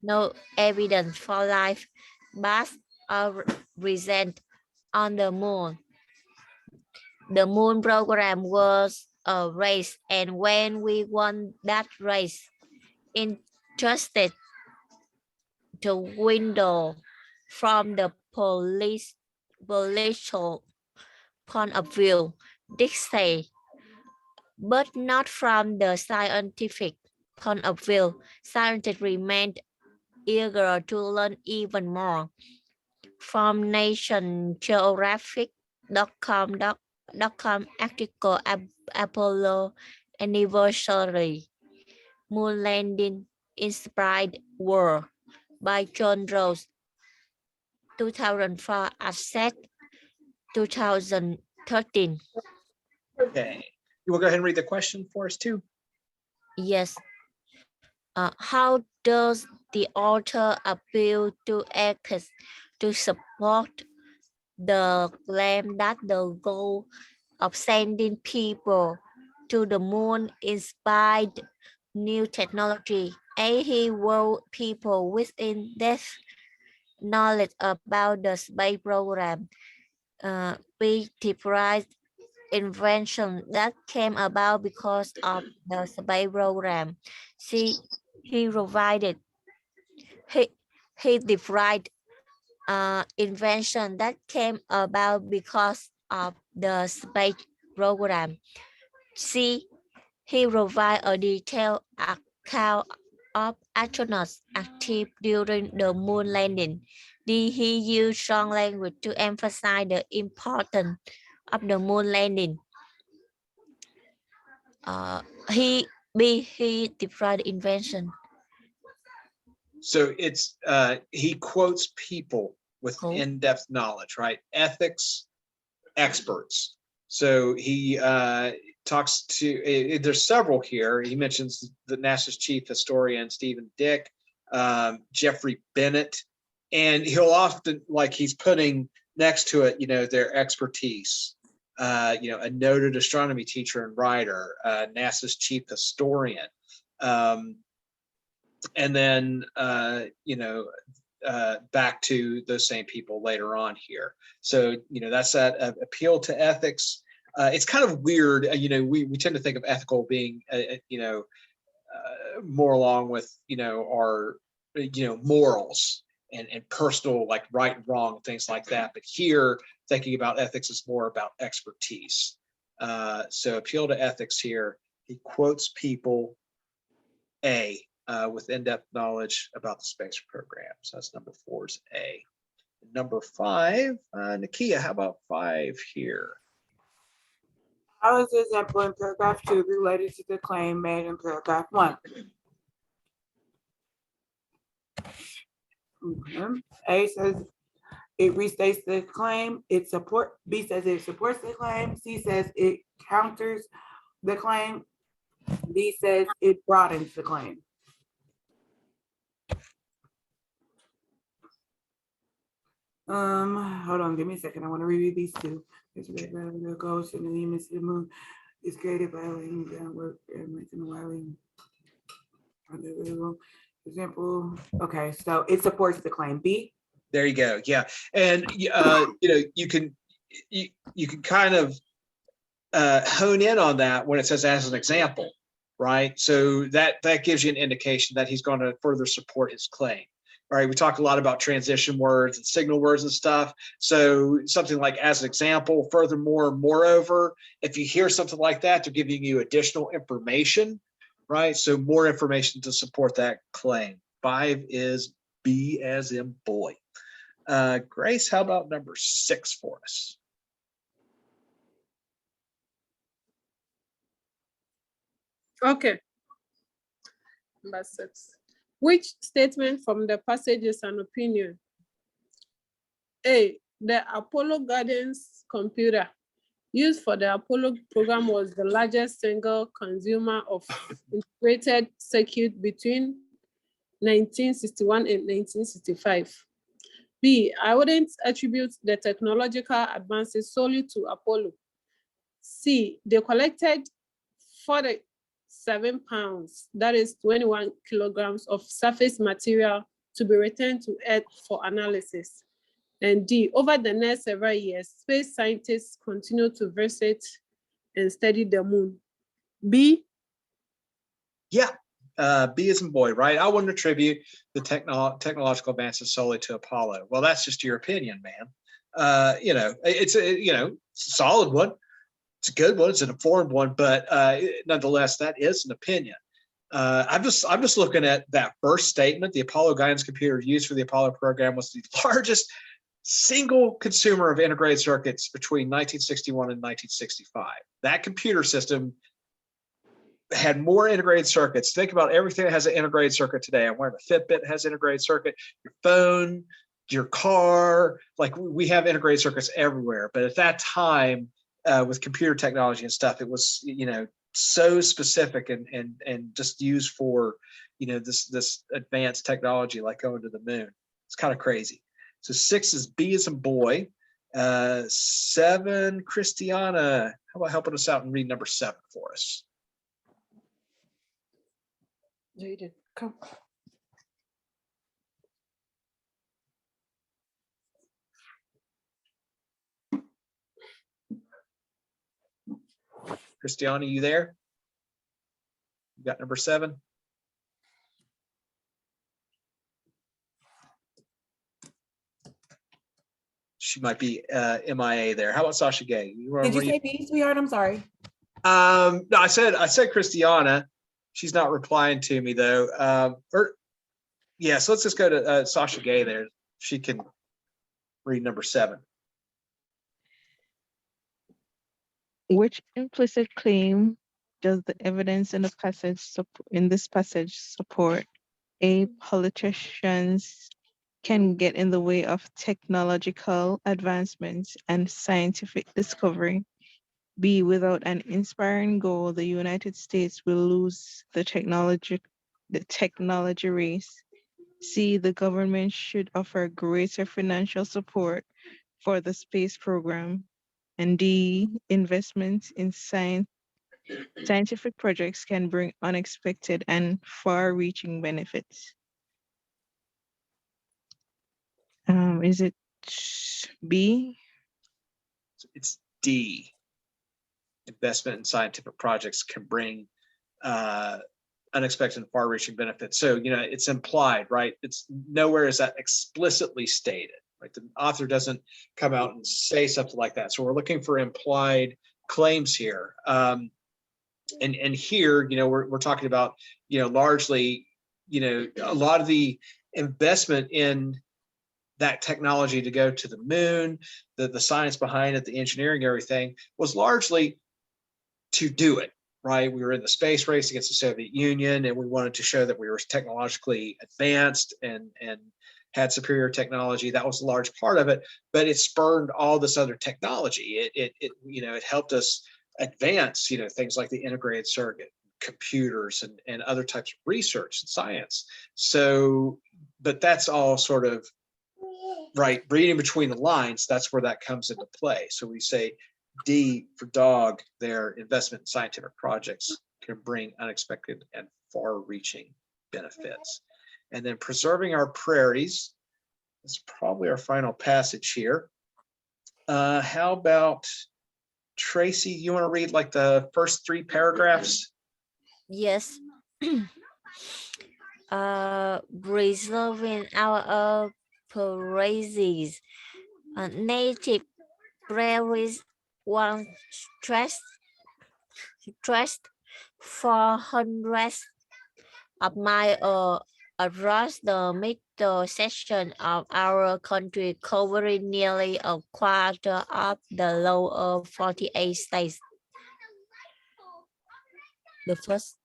no evidence for life, past or recent, on the moon. The moon program was a race, and when we won that race, interested the window from the political point of view, Dick said, but not from the scientific point of view. Scientists remained eager to learn even more. From Nation Geographic.com article Apollo Anniversary Moon Landing Inspired World by John Rose 2004 Asset 2013. Okay. You will go ahead and read the question for us too. Yes. How does the author appeal to ethics to support the claim that the goal of sending people to the moon inspired new technology? He wrote people within depth knowledge about the space program. We deprived invention that came about because of the space program. See, he provided he he deprived invention that came about because of the space program. C. He provided a detailed account of astronauts active during the moon landing. D. He used strong language to emphasize the importance of the moon landing. He deprived invention. So it's he quotes people with Cool. in-depth knowledge, right? Ethics experts. So he talks to, there's several here. He mentions the NASA's chief historian, Stephen Dick, Jeffrey Bennett, and he'll often, like he's putting next to it, their expertise. A noted astronomy teacher and writer, NASA's chief historian. And then, back to those same people later on here. So, that's that appeal to ethics. It's kind of weird. We tend to think of ethical being, more along with, our, morals and personal, like right and wrong, things like that. But here, thinking about ethics is more about expertise. So appeal to ethics here. He quotes people, with in-depth knowledge about the space program. So that's number 4 is A. Number 5, Nakia, how about 5 here? How is the example in paragraph 2 related to the claim made in paragraph 1? Okay. A says it restates the claim. B says it supports the claim. C says it counters the claim. D says it broadens the claim. Hold on, give me a second. I want to review these two. The goes to the limits of the moon is created by laying downward and making the wiring. Example. Okay, so it supports the claim. B. There you go. Yeah, and you can kind of hone in on that when it says as an example, right? So that gives you an indication that he's going to further support his claim. All right, we talk a lot about transition words and signal words and stuff. So something like as an example, furthermore, moreover, if you hear something like that, they're giving you additional information, right? So more information to support that claim. 5 is B as in boy. Grace, how about number 6 for us? Okay. Number 6. Which statement from the passage is an opinion? A. The Apollo Guidance computer used for the Apollo program was the largest single consumer of integrated circuit between 1961 and 1965. B. I wouldn't attribute the technological advances solely to Apollo. C. They collected 47 pounds, that is 21 kilograms of surface material to be returned to Earth for analysis. And D. Over the next several years, space scientists continue to visit and study the moon. B. Yeah. B as in boy, right? I wouldn't attribute the technological advances solely to Apollo. Well, that's just your opinion, man. It's a solid one. It's a good one. It's an informed one, but nonetheless, that is an opinion. I'm just looking at that first statement. The Apollo guidance computer used for the Apollo program was the largest single consumer of integrated circuits between 1961 and 1965. That computer system had more integrated circuits. Think about everything that has an integrated circuit today. I'm wearing a Fitbit that has integrated circuit, your phone, your car, like we have integrated circuits everywhere. But at that time, with computer technology and stuff, it was, you know, so specific and just used for, you know, this advanced technology like going to the moon. It's kind of crazy. So 6 is B as in boy. 7, Christiana, how about helping us out and read number 7 for us? You did. Come. Christiana, you there? You got number 7? She might be MIA there. How about Sasha Gay? Did you say B, sweetheart? I'm sorry. No, I said Christiana. She's not replying to me though. Yeah, so let's just go to Sasha Gay there. She can read number 7. Which implicit claim does the evidence in this passage support? A, politicians can get in the way of technological advancements and scientific discovery. B, without an inspiring goal, the United States will lose the technology race. C, the government should offer greater financial support for the space program. And D, investments in scientific projects can bring unexpected and far-reaching benefits. Is it B? It's D. Investment in scientific projects can bring unexpected and far-reaching benefits. So, you know, it's implied, right? It's nowhere is that explicitly stated, right? The author doesn't come out and say something like that. So we're looking for implied claims here. And here, you know, we're talking about, you know, largely, you know, a lot of the investment in that technology to go to the moon, the science behind it, the engineering, everything was largely to do it, right? We were in the space race against the Soviet Union, and we wanted to show that we were technologically advanced and had superior technology. That was a large part of it, but it spurned all this other technology. It you know, it helped us advance, you know, things like the integrated circuit, computers, and other types of research and science. So, but that's all sort of, right, reading between the lines, that's where that comes into play. So we say D for dog, their investment in scientific projects can bring unexpected and far-reaching benefits. And then preserving our prairies is probably our final passage here. How about Tracy, you want to read like the first 3 paragraphs? Yes. Preserving our prairies. Native prairies once stretched for hundreds of miles across the middle section of our country, covering nearly a quarter of the lower 48 states. The first,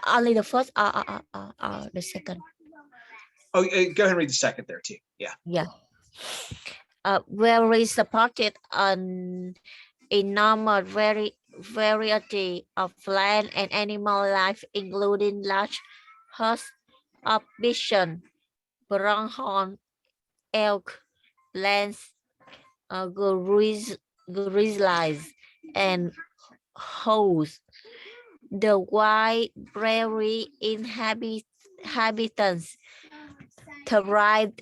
only the first, the second. Oh, go ahead and read the second there too. Yeah. Yeah. Very supported an enormous variety of plant and animal life, including large herds of bison, pronghorn, elk, lynx, grizzlies, and hoes. The wide prairie inhabitants thrived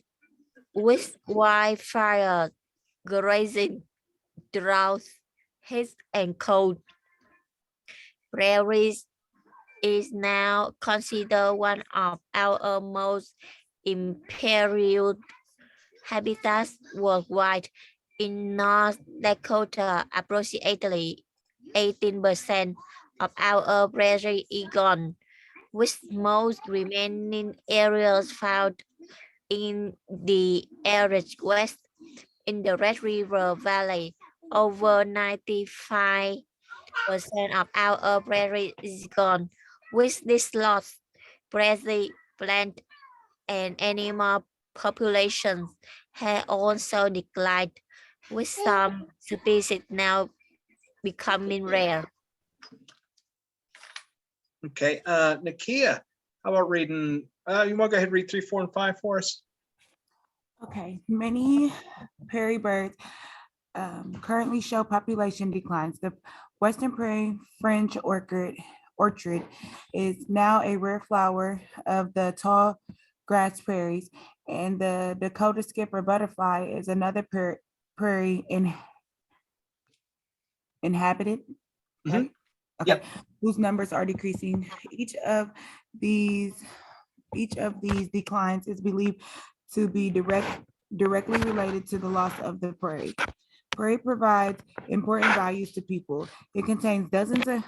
with wildfire, grazing, drought, heat, and cold. Prairies is now considered one of our most imperial habitats worldwide. In North Dakota, approximately 18% of our prairie is gone, with most remaining areas found in the arid west. In the Red River Valley, over 95% of our prairie is gone, with this loss, prairie plant and animal populations have also declined, with some species now becoming rare. Okay, Nakia, how about reading, you want to go ahead and read 3, 4, and 5 for us? Okay, many prairie birds currently show population declines. The Western Prairie Fringe orchard is now a rare flower of the tall grass prairies, and the Dakota skipper butterfly is another prairie inhabited, right? Okay, Yep. whose numbers are decreasing. Each of these declines is believed to be directly related to the loss of the prairie. Prairie provides important values to people. It contains dozens of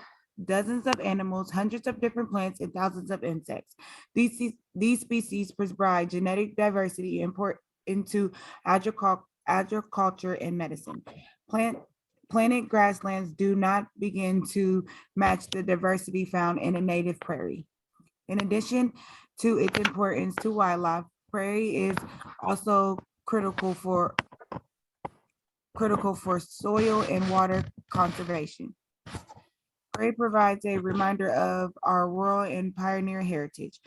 animals, hundreds of different plants, and thousands of insects. These species provide genetic diversity into agriculture and medicine. Planted grasslands do not begin to match the diversity found in a native prairie. In addition to its importance to wildlife, prairie is also critical for soil and water conservation. Prairie provides a reminder of our rural and pioneer heritage.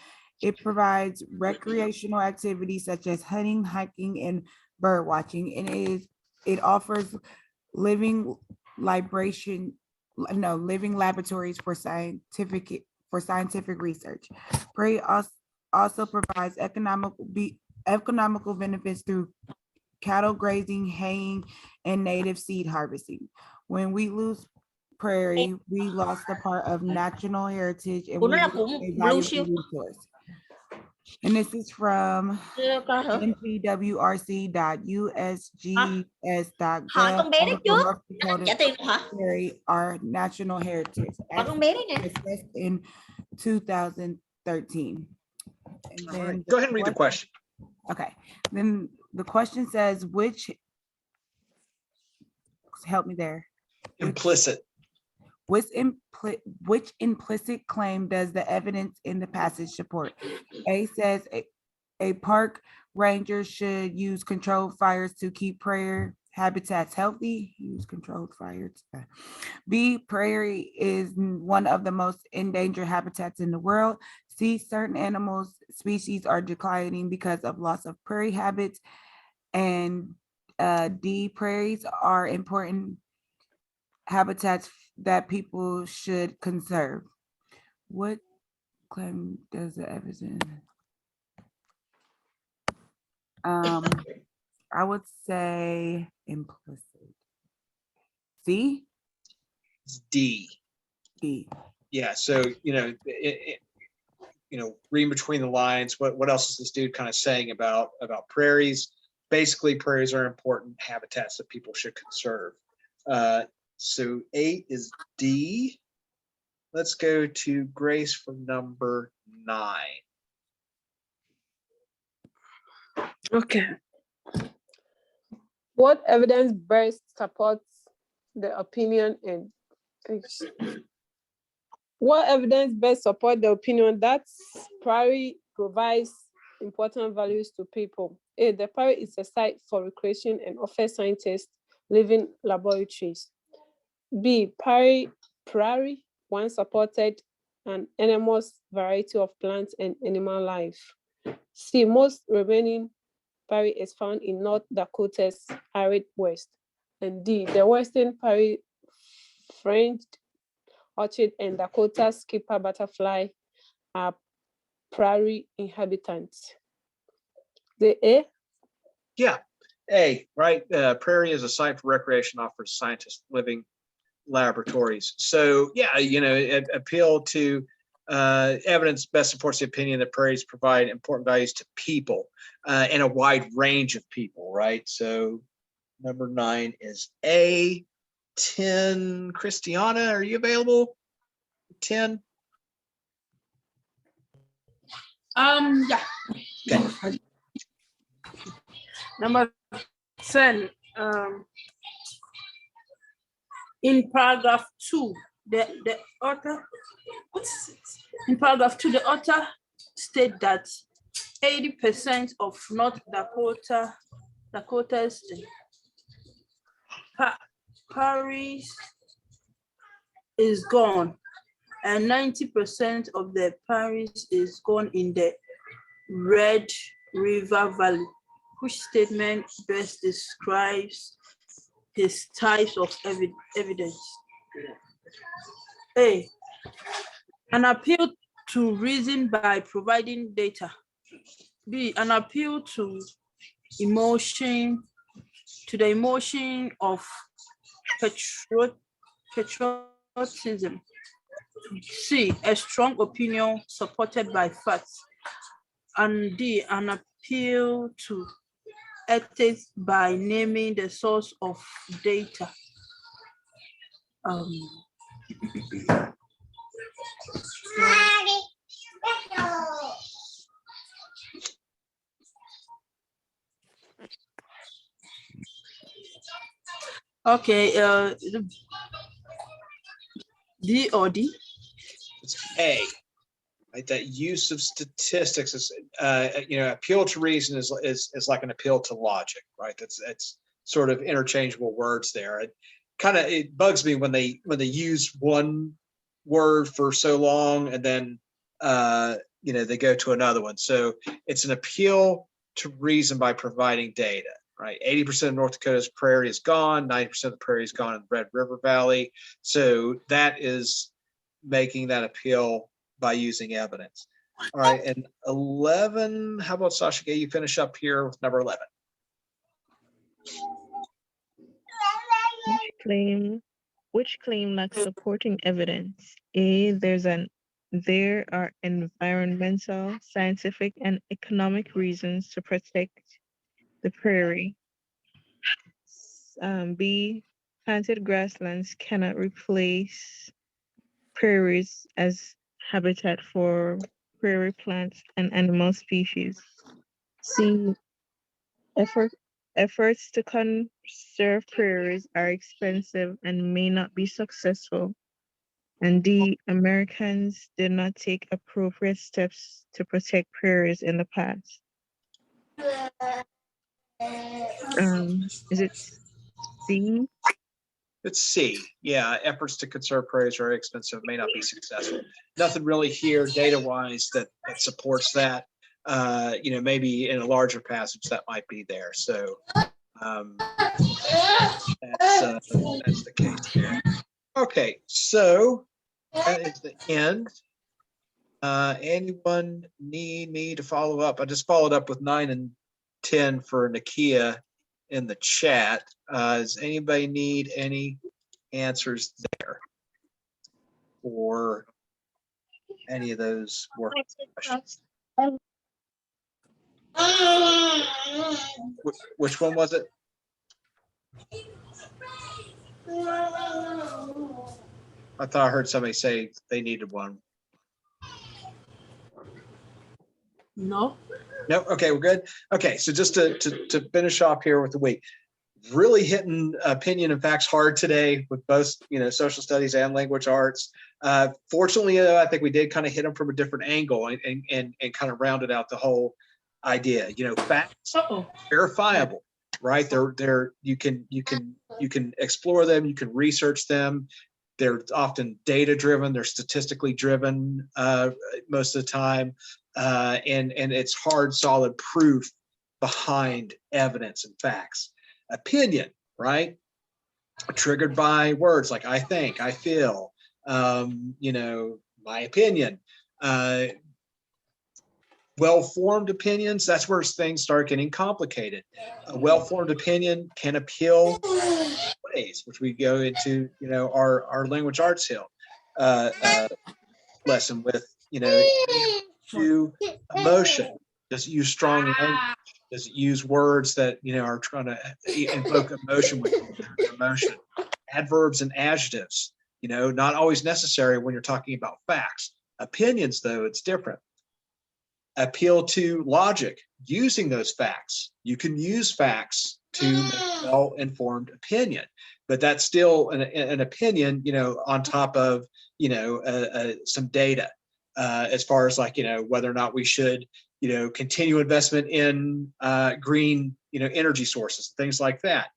It provides recreational activities such as hunting, hiking, and bird watching, and it offers living living laboratories for scientific research. Prairie also provides economical benefits through cattle grazing, haying, and native seed harvesting. When we lose prairie, we lost a part of national heritage and we lose a valuable resource. And this is from npwrc.usgs.gov. North Dakota Prairie, our national heritage, assessed in 2013. And All right, then go ahead and read the question. Okay, then the question says, help me there. Implicit. Which implicit claim does the evidence in the passage support? A says a park ranger should use controlled fires to keep prairie habitats healthy. Use controlled fires. B, prairie is one of the most endangered habitats in the world. C, certain animals species are declining because of loss of prairie habits. And D, prairies are important habitats that people should conserve. What claim does the evidence? I would say implicit. C? It's D. D. Yeah, so, reading between the lines, what else is this dude kind of saying about prairies? Basically, prairies are important habitats that people should conserve. So 8 is D. Let's go to Grace for number 9. Okay. What evidence best supports the opinion that prairie provides important values to people? A, the prairie is a site for recreation and offers scientists living laboratories. B, prairie once supported an enormous variety of plants and animal life. C, most remaining prairie is found in North Dakota's arid west. And D, the Western prairie fringed orchid and Dakota skipper butterfly are prairie inhabitants. The A? Yeah, A, right? Prairie is a site for recreation, offers scientists living laboratories. So yeah, it appeal to evidence best supports the opinion that prairies provide important values to people and a wide range of people, right? So Number 9 is A. 10, Christiana, are you available? 10? Yeah. Okay. Number 10. In paragraph 2, the author, in paragraph 2, the author state that 80% of North Dakota's parish is gone, and 90% of the parish is gone in the Red River Valley. Which statement best describes his types of evidence? A. An appeal to reason by providing data. B. An appeal to the emotion of patriotism. C. A strong opinion supported by facts. And D. An appeal to ethics by naming the source of data. Okay, D or D? It's A. Right, that use of statistics is, appeal to reason is like an appeal to logic, right? That's sort of interchangeable words there. It bugs me when they use one word for so long and then they go to another one. So it's an appeal to reason by providing data, right? 80% of North Dakota's prairie is gone, 90% of the prairie is gone in the Red River Valley. So that is making that appeal by using evidence. All right, and 11, how about Sasha Gay, you finish up here with number 11. Which claim lacks supporting evidence? A, there are environmental, scientific, and economic reasons to protect the prairie. B, planted grasslands cannot replace prairies as habitat for prairie plants and animal species. C, efforts to conserve prairies are expensive and may not be successful. And D, Americans did not take appropriate steps to protect prairies in the past. Is it C? It's C. Yeah, efforts to conserve prairies are expensive, may not be successful. Nothing really here data-wise that supports that. Maybe in a larger passage that might be there. So that's the case there. Okay, so that is the end. Anyone need me to follow up? I just followed up with 9 and 10 for Nakia in the chat. Does anybody need any answers there for any of those work questions? Which one was it? I thought I heard somebody say they needed one. No. No, okay, we're good. Okay, so just to finish off here with the week, really hitting opinion and facts hard today with both social studies and language arts. Fortunately, I think we did kind of hit them from a different angle and kind of rounded out the whole idea. Facts verifiable, right? They're you can explore them, you can research them. They're often data driven, they're statistically driven most of the time, and it's hard, solid proof behind evidence and facts. Opinion, right? Triggered by words like I think, I feel, my opinion. Well-formed opinions, that's where things start getting complicated. A well-formed opinion can appeal ways, which we go into, our language arts hill lesson with, to emotion. Just use strong language. Does it use words that, are trying to invoke emotion with emotion? Adverbs and adjectives, not always necessary when you're talking about facts. Opinions, though, it's different. Appeal to logic, using those facts. You can use facts to make a well-informed opinion, but that's still an opinion, on top of, some data, as far as like, whether or not we should, continue investment in green, energy sources, things like that.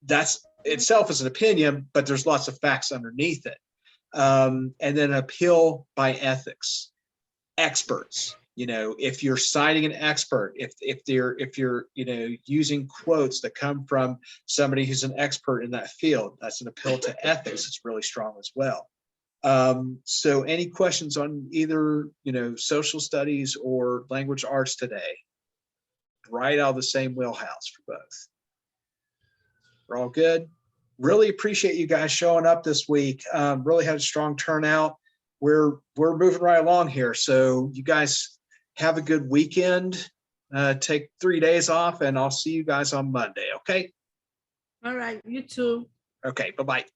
That's itself is an opinion, but there's lots of facts underneath it. And then appeal by ethics, experts. If you're citing an expert, if you're using quotes that come from somebody who's an expert in that field, that's an appeal to ethics. It's really strong as well. So any questions on either social studies or language arts today? Right out of the same wheelhouse for both. We're all good. Really appreciate you guys showing up this week. Really had a strong turnout. We're moving right along here. So you guys have a good weekend. Take 3 days off, and I'll see you guys on Monday. Okay. All right. You too. Okay. Bye-bye.